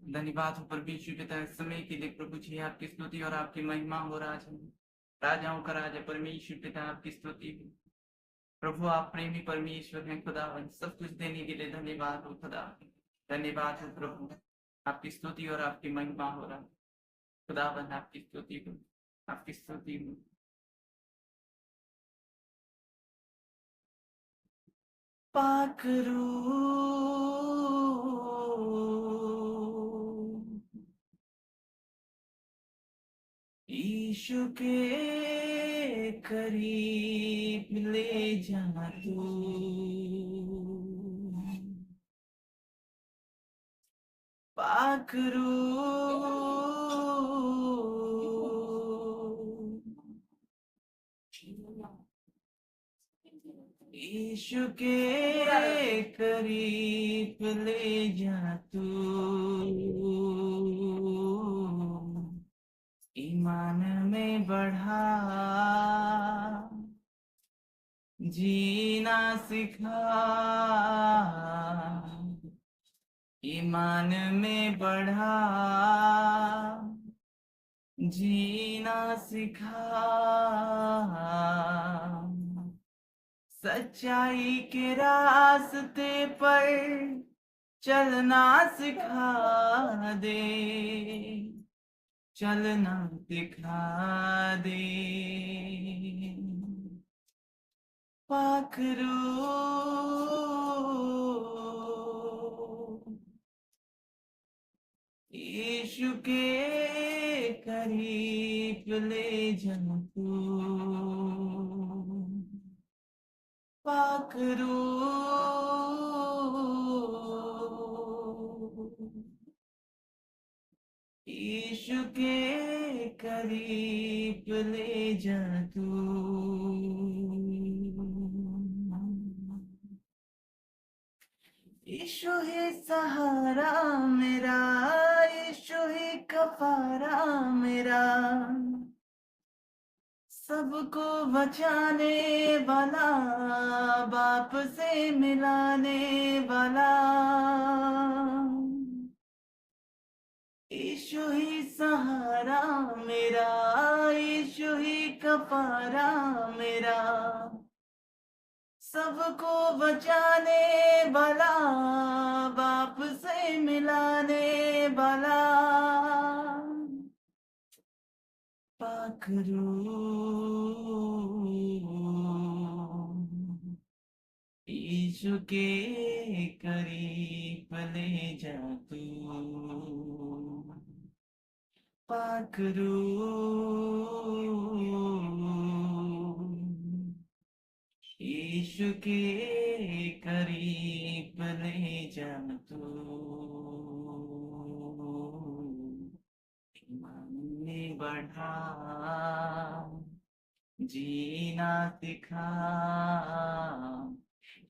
धन्यवाद हो परमेश्वर पिता इस समय के लिए प्रभु जी आपकी स्तुति और आपकी महिमा हो राजा। राजाओं का राजा परमेश्वर पिता आपकी स्तुति हो। प्रभु आप प्रेमी परमेश्वर हैं खुदावन, सब कुछ देने के लिए धन्यवाद हो खुदा। धन्यवाद हो प्रभु, आपकी स्तुति और आपकी महिमा हो रहा खुदावन, आपकी स्तुति हो, आपकी स्तुति हो। पाखरू यीशु के करीब ले जा तू, पाखरू यीशु के करीब ले जा तू, ईमान में बढ़ा, जीना सिखा, ईमान में बढ़ा, जीना सिखा, सच्चाई के रास्ते पर चलना सिखा दे, चलना दिखा दे। पाखरू यीशु के करीब ले जा तू, पाखरू यीशु के करीब ले जा तू। यीशु ही सहारा मेरा, यीशु ही कफारा मेरा, सबको बचाने वाला, बाप से मिलाने वाला। यीशु ही सहारा मेरा, यीशु ही कफारा मेरा, सबको बचाने वाला, बाप से मिलाने वाला। पाखरू यीशु के करीब ले जा तू, पाखरू यीशु के करीब ले जा तू, ईमान में बढ़ा, जीना सिखा,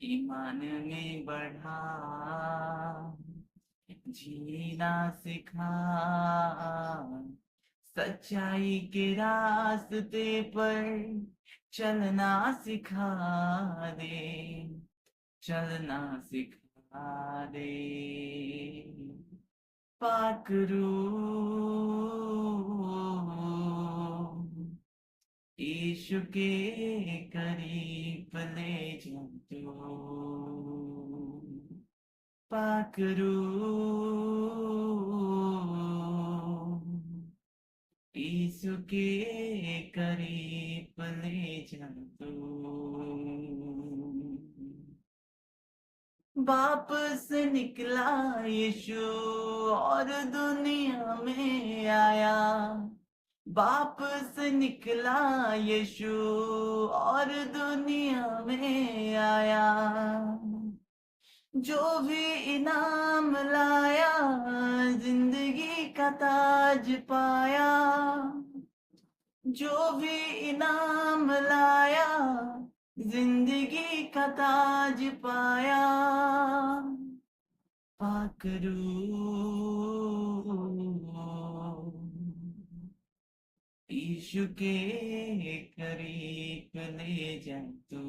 ईमान में बढ़ा, जीना सिखा, सच्चाई के रास्ते पर चलना सिखा दे, चलना सिखा दे। पाखरू यीशु के करीब ले जा तू, पाखरू यीशु के करीब ले जा तू। बाप से निकला यीशु और दुनिया में आया, बाप से निकला यीशु और दुनिया में आया, जो भी इनाम लाया जिंदगी का ताज पाया, जो भी इनाम लाया जिंदगी का ताज पाया। पाखरू यीशु के करीब ले जा तू,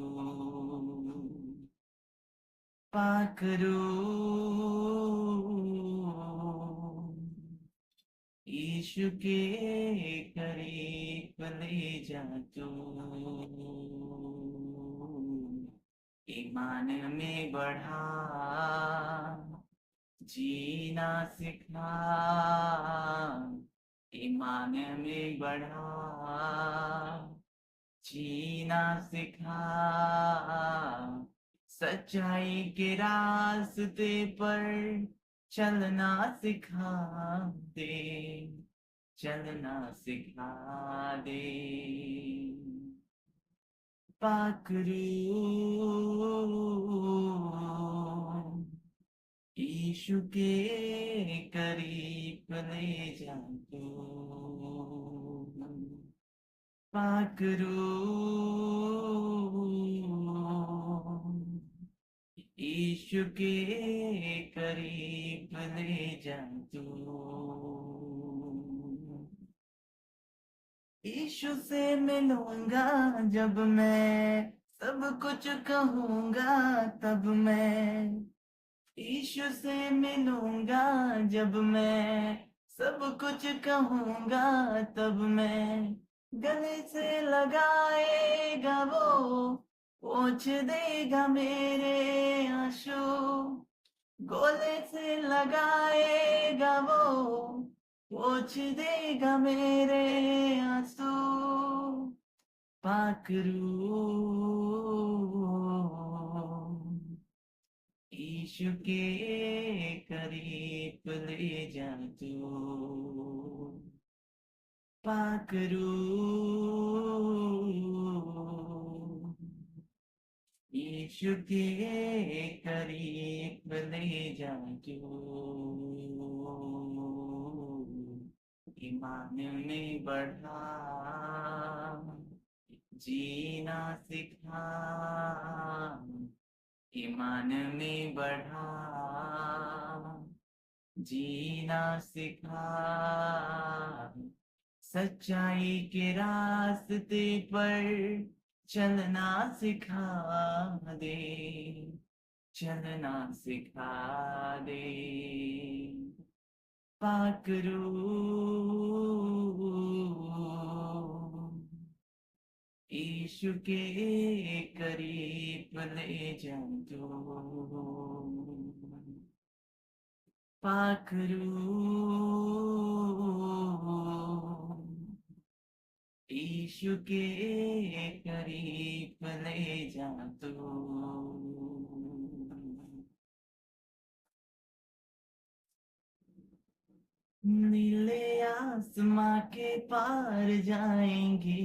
पाखरू यीशु के करीब ले जा तू, ईमान में बढ़ा, जीना सिखा, ईमान में बढ़ा, जीना सिखा, सच्चाई के रास्ते पर चलना सिखा दे, चलना सिखा दे। पाकरू यीशु के करीब ले जा तू, पाकरू यीशु के करीब ले जा तू। यीशु से मिलूंगा जब मैं, सब कुछ कहूंगा तब मैं। यीशु से मिलूंगा जब मैं, सब कुछ कहूंगा तब मैं। गले से लगाएगा वो, पोंछ देगा मेरे आंसू, गले से लगाएगा वो, पोंछ देगा मेरे आंसू। पाकरू यीशु के करीब ले जा तू, पाकरू यीशु के करीब ले जा तू, ईमान में बढ़ा, जीना सिखा, ईमान में बढ़ा, जीना सिखा, सच्चाई के रास्ते पर चलना सिखा दे, चलना सिखा दे। पाकरू यीशु के करीब ले जा तू, पाकरू यीशु के करीब ले जा तू। नीले आसमां के पार जाएंगे,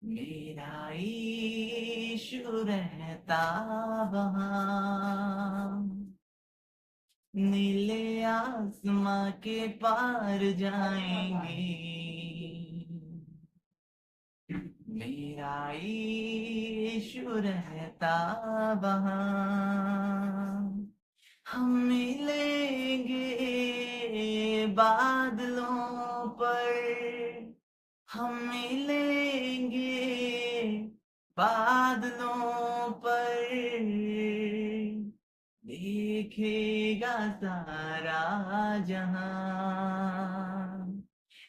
मेरा यीशु रहता वहाँ। नीले आसमां के पार जाएंगे, मेरा यीशु रहता वहाँ। हम मिलेंगे बादलों पर, हम मिलेंगे बादलों पर, देखेगा सारा जहां।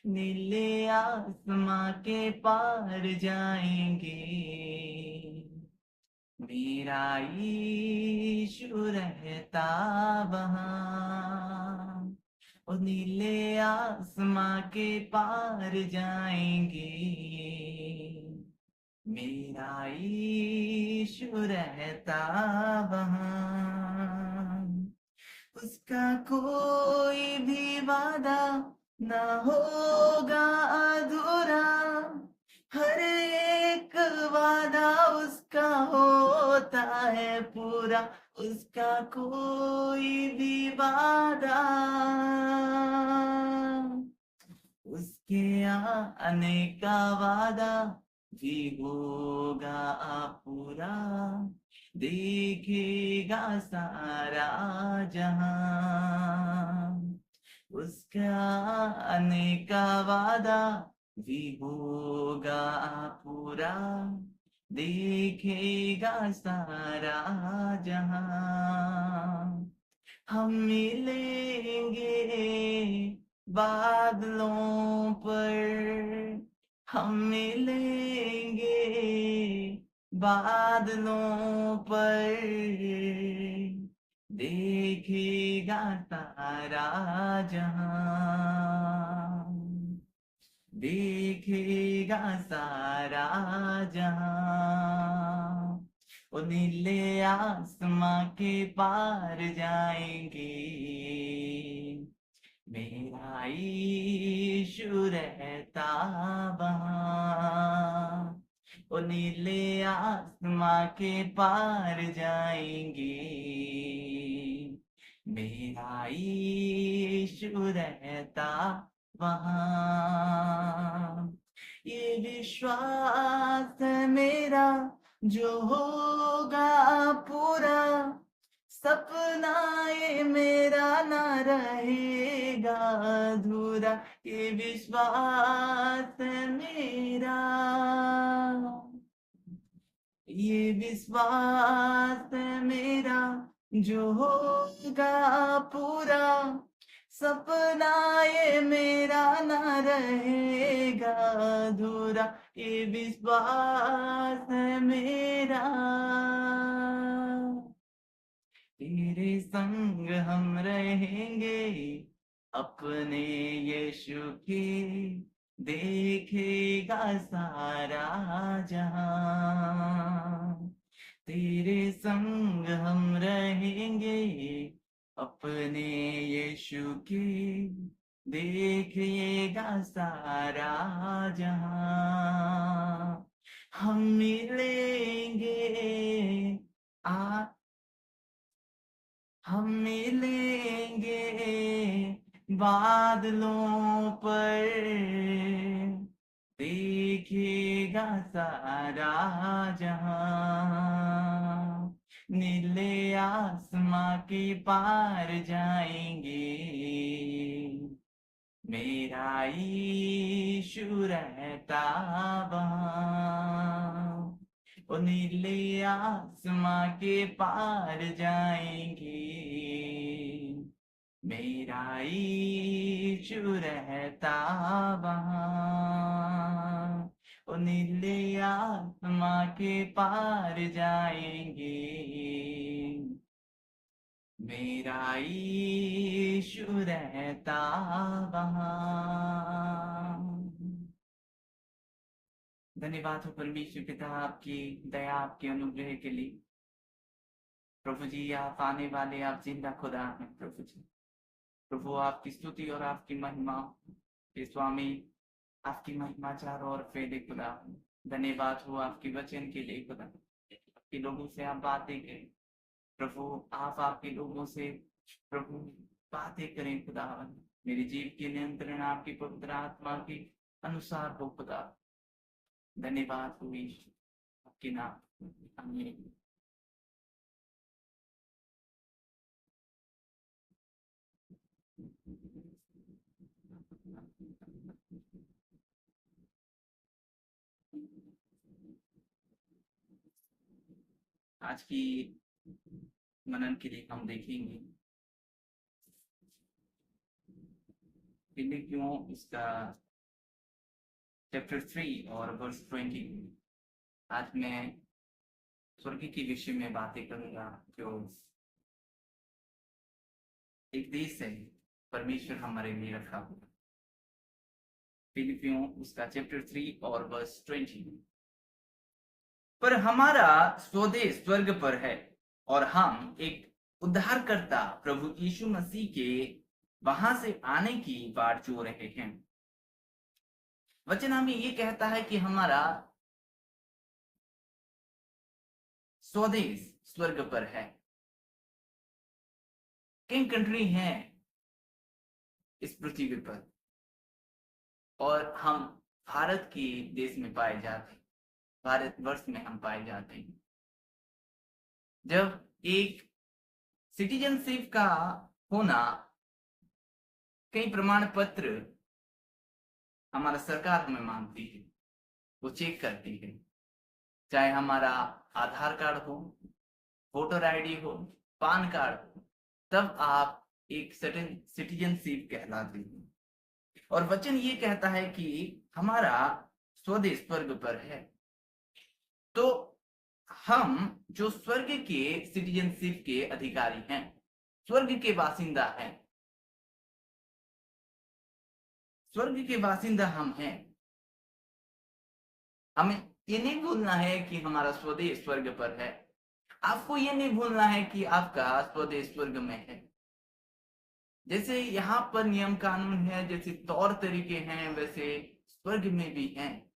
नीले आसमां के पार जाएंगे, मेरा यीशु रहता वहाँ। और नीले आसमां के पार जाएंगे, मेरा यीशु रहता वहाँ। उसका कोई भी वादा ना होगा अधूरा, हर एक वादा उसका होता है पूरा। उसका कोई भी वादा उसके आने का वादा भी होगा पूरा, देखेगा सारा जहां। उसका आने का वादा भी होगा पूरा, देखेगा सारा जहां। हम मिलेंगे बादलों पर, हम मिलेंगे बादलों पर, देखेगा सारा जहां, देखेगा सारा जहां। ओ नीले आसमां के पार जाएंगे, मेरा यीशु रहता वहां। ओ नीले आसमां के पार जाएंगे, मेरा यीशु रहता वहां। ये विश्वास है मेरा जो होगा पूरा, सपना ये मेरा ना रहेगा अधूरा। ये विश्वास है मेरा, ये विश्वास है मेरा जो होगा पूरा, सपना ये मेरा ना रहेगा अधूरा। ये विश्वास है मेरा, तेरे संग हम रहेंगे अपने यीशु के, देखेगा सारा जहां। तेरे संग हम रहेंगे अपने यीशु के, देखिएगा सारा जहां। हम मिलेंगे आ हम मिलेंगे बादलों पर, देखिएगा सारा जहां। नीले आसमां के पार जाएंगे, मेरा यीशु रहता वहां। ओ नीले आसमां के पार जाएंगे, मेरा यीशु रहता वहां। ओ नीले आसमां के पार जाएंगे, मेरा यीशु रहता वहां। धन्यवाद हो परमेश्वर पिता आपकी दया, आपके अनुग्रह के लिए। प्रभु जी आप आने वाले, आप जिंदा खुदा हैं प्रभु जी। प्रभु आपकी स्तुति और आपकी महिमा, हे स्वामी आपकी महिमा चारों ओर फैले खुदा। धन्यवाद हो आपके वचन के लिए खुदा, आपके लोगों से आप बातें करें प्रभु, आप आपके लोगों से प्रभु बातें करें खुदा। मेरे जीव के नियंत्रण आपकी पवित्र आत्मा के अनुसार हो खुदा। धन्यवाद हो यीशु, आपके नाम आमीन। आज की मनन के लिए हम देखेंगे क्यों इसका चैप्टर 3 और वर्स 20। आज मैं स्वर्ग के विषय में बातें करूंगा, जो एक देश है परमेश्वर हमारे लिए रखा हुआ। फिलिपियों उसका चैप्टर 3 और वर्स 20। पर हमारा स्वदेश स्वर्ग पर है और हम एक उद्धारकर्ता प्रभु यीशु मसीह के वहां से आने की बाट जो रहे हैं। वचन हमें ये कहता है कि हमारा स्वदेश स्वर्ग पर है। कई कंट्री हैं इस पृथ्वी पर और हम भारत के देश में पाए जाते हैं, भारतवर्ष में हम पाए जाते हैं। जब एक सिटीजनशिप का होना, कई प्रमाण पत्र हमारा सरकार हमें मांगती है, वो चेक करती है, चाहे हमारा आधार कार्ड हो, वोटर आईडी हो, पान कार्ड हो, तब आप एक सर्टेन सिटीजनशिप कहलाते हैं। और वचन ये कहता है कि हमारा स्वदेश स्वर्ग पर है। तो हम जो स्वर्ग के सिटीजनशिप के अधिकारी हैं, स्वर्ग के बासिंदा हैं, स्वर्ग के बासिंदा हम हैं। हमें ये नहीं भूलना है कि हमारा स्वदेश स्वर्ग पर है। आपको ये नहीं भूलना है कि आपका स्वदेश स्वर्ग में है। जैसे यहाँ पर नियम कानून है, जैसे तौर तरीके हैं, वैसे स्वर्ग में भी हैं।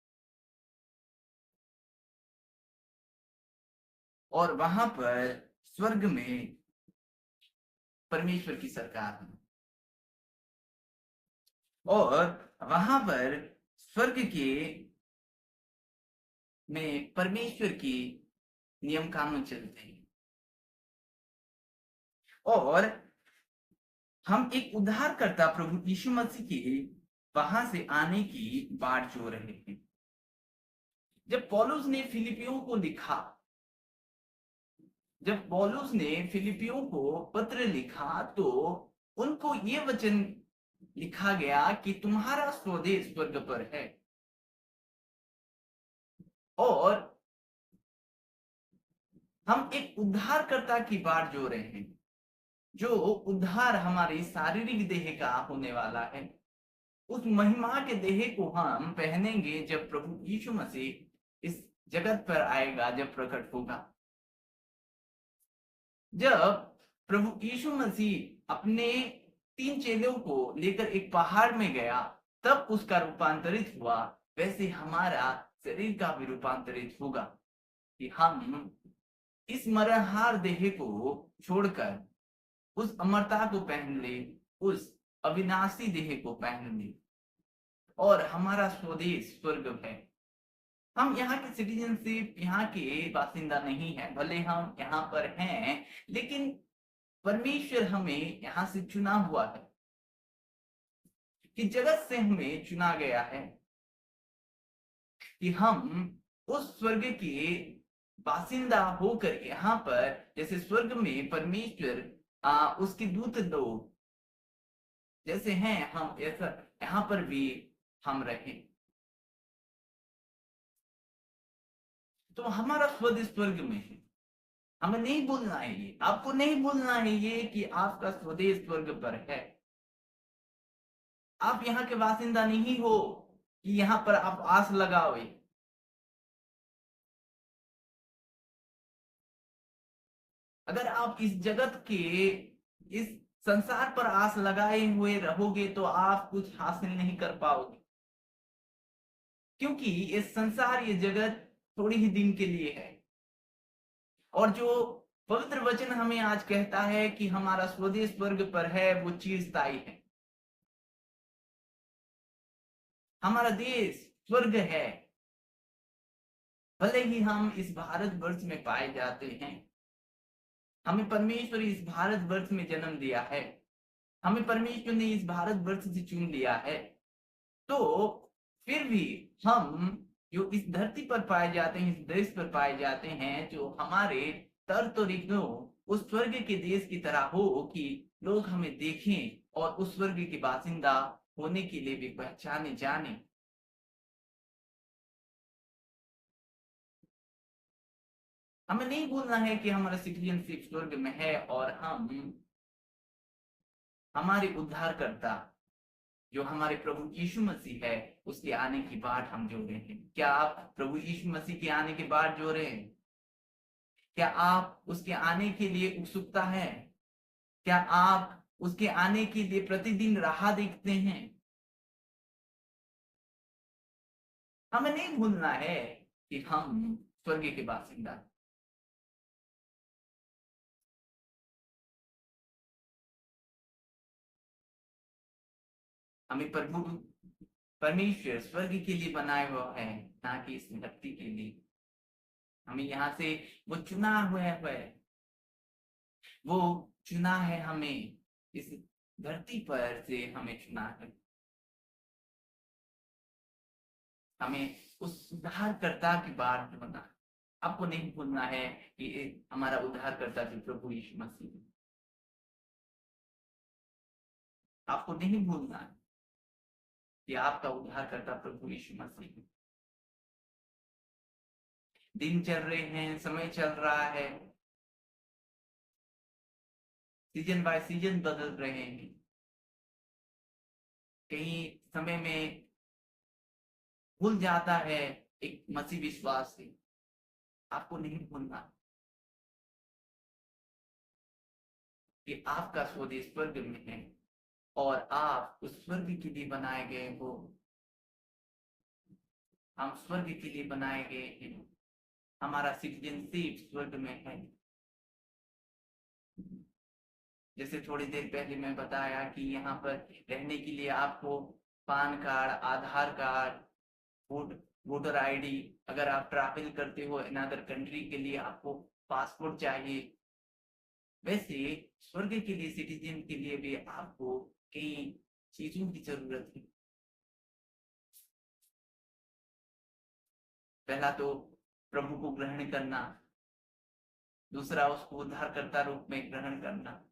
और वहां पर स्वर्ग में परमेश्वर की सरकार है। और वहां पर स्वर्ग के में परमेश्वर की नियम कानून चलते हैं। और हम एक उद्धारकर्ता प्रभु यीशु मसीह के वहां से आने की बाट जो रहे हैं। जब पौलुस ने फिलिपियों को लिखा, जब पौलुस ने फिलिपियों को पत्र लिखा, तो उनको ये वचन लिखा गया कि तुम्हारा स्वदेश स्वर्ग पर है। और हम एक उद्धारकर्ता की बाट जो रहे हैं, जो उद्धार हमारी शारीरिक देह का होने वाला है। उस महिमा के देह को हम पहनेंगे जब प्रभु यीशु मसीह इस जगत पर आएगा, जब प्रकट होगा। जब प्रभु यीशु मसीह अपने 3 चेलों को लेकर एक पहाड़ में गया, तब उसका रूपांतरित हुआ। वैसे हमारा शरीर का भी रूपांतरित होगा कि हम इस मरणहार देह को छोड़कर उस अमरता को पहन ले, उस अविनाशी देह को पहन ले। और हमारा स्वदेश स्वर्ग है। हम यहाँ के सिटीजनशिप, यहाँ के बासिंदा नहीं है। भले हम यहाँ पर हैं, लेकिन परमेश्वर हमें यहाँ से चुना हुआ है, कि जगत से हमें चुना गया है कि हम उस स्वर्ग के बासिंदा होकर यहाँ पर, जैसे स्वर्ग में परमेश्वर उसके दूत लोग जैसे हैं, हम ऐसा यहाँ पर भी हम रहें। तो हमारा स्वदेश स्वर्ग में है। हमें नहीं भूलना है ये, आपको नहीं भूलना है ये कि आपका स्वदेश स्वर्ग पर है। आप यहाँ के बासिंदा नहीं हो कि यहाँ पर आप आस लगाओ। अगर आप इस जगत के, इस संसार पर आस लगाए हुए रहोगे तो आप कुछ हासिल नहीं कर पाओगे, क्योंकि ये संसार, ये जगत थोड़ी ही दिन के लिए है। और जो पवित्र वचन हमें आज कहता है कि हमारा स्वदेश स्वर्ग पर है, वो चिरस्थायी है। हमारा देश स्वर्ग है। भले ही हम इस भारतवर्ष में पाए जाते हैं, हमें परमेश्वर इस भारतवर्ष में जन्म दिया है, हमें परमेश्वर ने इस भारतवर्ष से चुन लिया है, तो फिर भी हम जो इस धरती पर पाए जाते हैं, इस देश पर पाए जाते हैं, जो हमारे तर तरीकों उस स्वर्ग के देश की तरह हो कि लोग हमें देखें और उस स्वर्ग के बासिंदा होने के लिए भी पहचाने जाने। हमें नहीं भूलना है कि हमारा सिटीजनशिप स्वर्ग में है, और हम हमारे उद्धारकर्ता जो हमारे प्रभु यीशु मसीह है, उसके आने की बाट हम जो रहे हैं। क्या आप प्रभु यीशु मसीह के आने की बाट जो रहे हैं? क्या आप उसके आने के लिए उत्सुकता है? क्या आप उसके आने के लिए प्रतिदिन राह देखते हैं? हमें नहीं भूलना है कि हम स्वर्ग के बासिंदा हैं। हमें प्रभु परमेश्वर स्वर्ग के लिए बनाया हुआ है, ना कि इस धरती के लिए। हमें यहाँ से वो चुना हुआ है, वो चुना है हमें, इस धरती पर से हमें चुना है। हमें उस उद्धारकर्ता की बात होना, आपको नहीं भूलना है कि हमारा उद्धारकर्ता भी प्रभु यीशु मसीह है। आपको नहीं भूलना है कि आपका उद्धारकर्ता प्रभु यीशु मसीह है। दिन चल रहे हैं, समय चल रहा है, सीजन बाय सीजन बदल रहे हैं। कहीं समय में भूल जाता है एक मसीह विश्वास से। आपको नहीं भूलना कि आपका स्वदेश स्वर्ग में है और आप उस स्वर्ग के लिए बनाए गए हो। हम स्वर्ग के लिए बनाए गए हैं। हमारा सिटीजनशिप स्वर्ग में है। जैसे थोड़ी देर पहले मैं बताया कि यहाँ पर रहने के लिए आपको पान कार्ड, आधार कार्ड, वोटर आईडी, अगर आप ट्रैवल करते हो इन अदर कंट्री के लिए आपको पासपोर्ट चाहिए। वैसे स्वर्ग के लिए, सिटीजन के लिए भी आपको कई चीजों की जरूरत है। पहला तो प्रभु को ग्रहण करना, दूसरा उसको उद्धारकर्ता रूप में ग्रहण करना,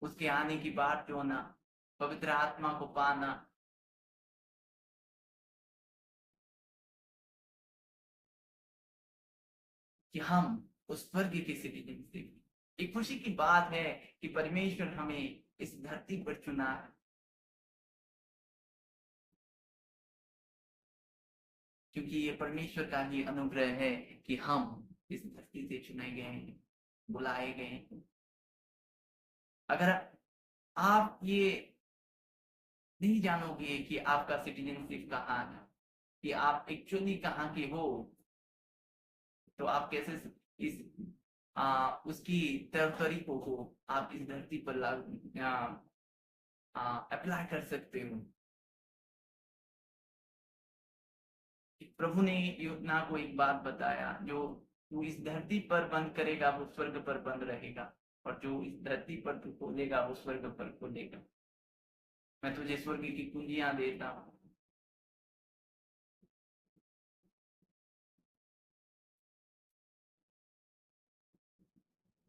उसके आने की बाट जोना, पवित्र आत्मा को पाना। कि हम उस स्वर्ग के सिटीजनशिप, एक खुशी की बात है कि परमेश्वर हमें इस धरती पर चुना है। क्योंकि ये परमेश्वर का ही अनुग्रह है कि हम इस धरती से चुने गए हैं, बुलाए गए हैं। अगर आप ये नहीं जानोगे कि आपका सिटीजनशिप कहाँ है, कि आप एक्चुअली कहाँ के हो, तो आप कैसे इस उसकी तरीकों को आप इस धरती पर अप्लाई कर सकते हो। प्रभु ने यूहन्ना को एक बात बताया, जो तू इस धरती पर बंद करेगा वो स्वर्ग पर बंद रहेगा, और जो इस धरती पर तू खोलेगा वो स्वर्ग पर खोलेगा। मैं तुझे स्वर्ग की कुंजियां देता हूँ।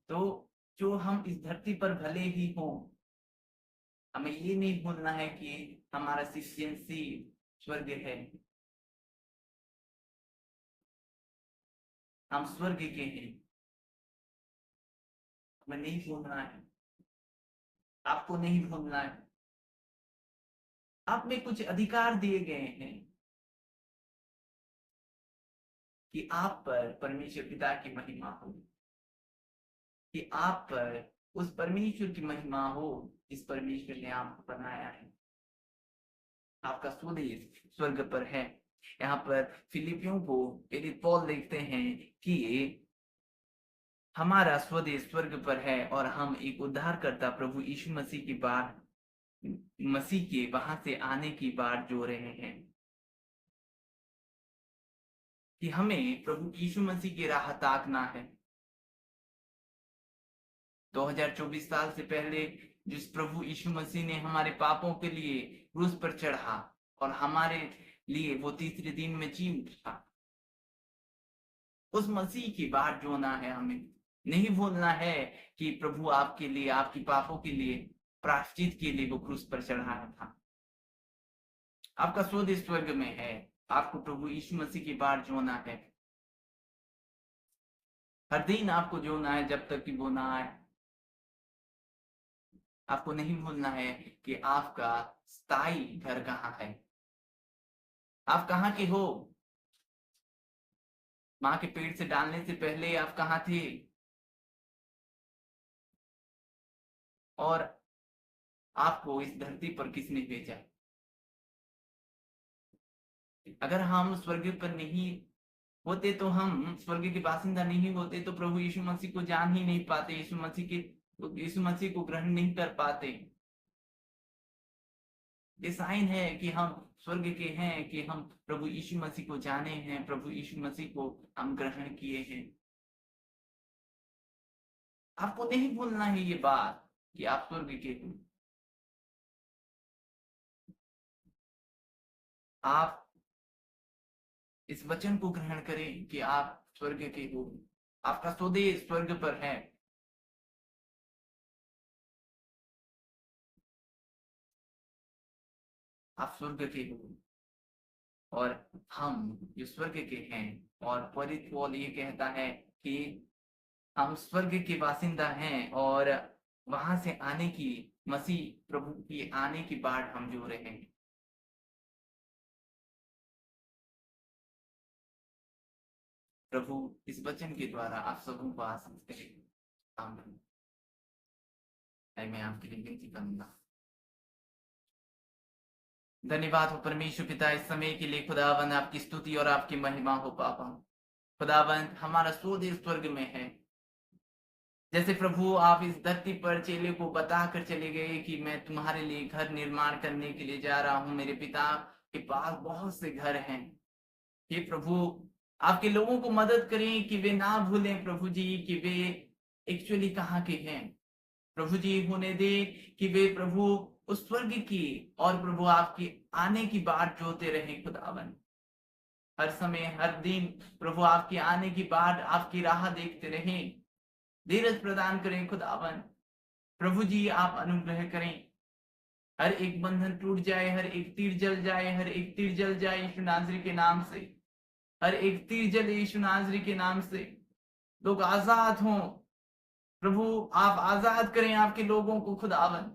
तो जो हम इस धरती पर भले ही हों, हमें ये नहीं भूलना है कि हमारा सिटीजनशिप स्वर्ग है। हम स्वर्ग के हैं, हमें नहीं भूलना है। आपको नहीं भूलना है। आप में कुछ अधिकार दिए गए हैं कि आप पर परमेश्वर पिता की महिमा हो, कि आप पर उस परमेश्वर की महिमा हो जिस परमेश्वर ने आपको बनाया है। आपका स्वदेश स्वर्ग पर है। यहाँ पर फिलिपियों को प्रेरित पौल लिखते हैं कि हमारा स्वदेश स्वर्ग पर है और हम एक उद्धारकर्ता प्रभु यीशु मसीह की बात, मसीह के वहां से आने की बात जो रहे हैं, कि हमें प्रभु यीशु मसीह की राह ताकना है। 2024 साल से पहले जिस प्रभु यीशु मसीह ने हमारे पापों के लिए क्रूस पर चढ़ा और हमारे लिए वो तीसरे दिन में जी उठा, उस मसीह की बात जोना है। हमें नहीं भूलना है कि प्रभु आपके लिए, आपकी पापों के लिए, प्रायश्चित के लिए वो क्रूस पर चढ़ाया था। आपका स्वदेश स्वर्ग में है। आपको प्रभु यीशु मसीह की बात जोना है। हर दिन आपको जोना है जब तक कि वो ना आए। आपको नहीं भूलना है कि आपका स्थायी घर कहाँ है। आप कहाँ के हो? माँ के पेट से डालने से पहले आप कहाँ थे? और आपको इस धरती पर किसने भेजा? अगर हम स्वर्ग पर नहीं होते, तो हम स्वर्ग के बासिंदा नहीं होते, तो प्रभु यीशु मसीह को जान ही नहीं पाते, यीशु मसीह को ग्रहण नहीं कर पाते। ये साइन है कि हम स्वर्ग के हैं, कि हम प्रभु यीशु मसीह को जाने हैं, प्रभु यीशु मसीह को हम ग्रहण किए हैं। आपको नहीं भूलना है ये बात कि आप स्वर्ग के हो। आप इस वचन को ग्रहण करें कि आप स्वर्ग के हो। आपका स्वदेश स्वर्ग पर है। आप स्वर्ग के हो और हम जो स्वर्ग के हैं, और पवित्र पौल ये कहता है कि हम स्वर्ग के बासिंदा हैं और वहां से आने की, मसीह प्रभु की आने की बाट हम जो रहे हैं। प्रभु इस वचन के द्वारा आप सबों को आशीष करें। आमीन। मैं आपके लिए विनती करूंगा। धन्यवाद हो परमेश्वर पिता इस समय के लिए। खुदावन आपकी स्तुति और आपकी महिमा हो पापा। खुदावन हमारा स्वदेश स्वर्ग में है। जैसे प्रभु आप इस धरती पर चेले को बता कर चले गए कि मैं तुम्हारे लिए घर निर्माण करने के लिए जा रहा हूं, मेरे पिता के पास बहुत से घर हैं। हे प्रभु आपके लोगों को मदद करें कि वे ना भूलें प्रभु जी कि वे एक्चुअली कहाँ के हैं। प्रभु जी होने दे कि वे प्रभु उस स्वर्ग की और प्रभु आपकी आने की बाट जोते रहे। खुदावन हर समय हर दिन प्रभु आपकी आने की बाट, आपकी राह देखते रहे। धीरज प्रदान करें खुदावन। प्रभु जी आप अनुग्रह करें। हर एक बंधन टूट जाए, हर एक तीर जल जाए, हर एक तीर जल जाए यीशु नासरी के नाम से। हर एक तीर जले यीशु नासरी के नाम से। लोग आजाद हों। प्रभु आप आजाद करें आपके लोगों को खुदावन।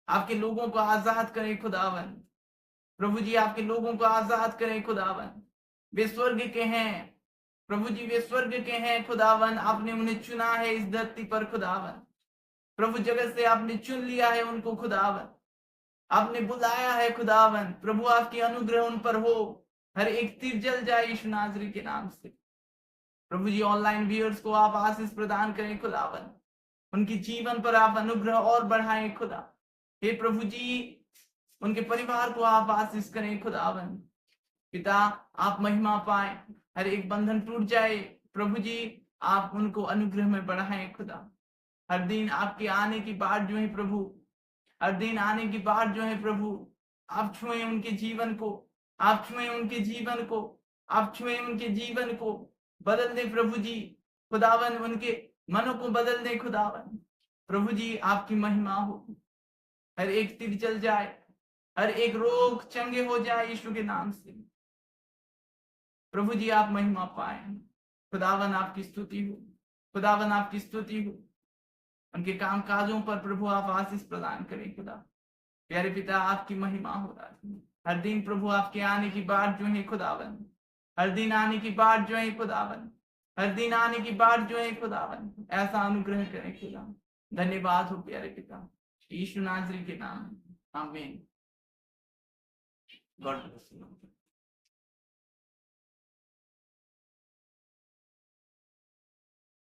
आपके लोगों को आजाद करें खुदावन। प्रभु जी आपके लोगों को आजाद करें खुदावन। वे स्वर्ग के हैं प्रभु जी, वे स्वर्ग के हैं खुदावन। आपने उन्हें चुना है इस धरती पर खुदावन। प्रभु जगत से आपने चुन लिया है उनको खुदावन। आपने बुलाया है खुदावन। प्रभु आपकी अनुग्रह उन पर हो। हर एक तीर जल जाए यीशु नासरी के नाम से। प्रभु जी ऑनलाइन व्यूअर्स को आप आशीष प्रदान करें खुदावन। उनके जीवन पर आप अनुग्रह और बढ़ाएं खुदा। हे प्रभु जी उनके परिवार को आप आशीष करें खुदावन। पिता आप महिमा पाए। हर एक बंधन टूट जाए प्रभु जी, आप उनको अनुग्रह में बढ़ाएं खुदा। हर दिन आपके आने की बाट जो है प्रभु, हर दिन आने की बाट जो है प्रभु, आप छुएं उनके जीवन को। आप छुएं उनके जीवन को। आप छुएं उनके जीवन को। बदल दे प्रभु जी खुदावन। उनके मनों को बदल दे खुदावन। प्रभु जी आपकी महिमा हो। हर एक तीर चल जाए, हर एक रोग चंगे हो जाए यीशु के नाम से। प्रभु जी आप महिमा पाए। खुदावन आपकी स्तुति हो। खुदावन आपकी स्तुति हो। उनके काम काजों पर प्रभु आप आशीष प्रदान करें खुदा। प्यारे पिता आपकी महिमा हो रहा है। हर दिन प्रभु आपके आने की बाट जो है खुदावन, हर दिन आने की बाट जो है खुदावन, हर दिन आने की बाट जो है खुदावन, ऐसा अनुग्रह करें खुदा। धन्यवाद हो प्यारे पिता यीशु नासरी के नाम। आमीन। God bless you.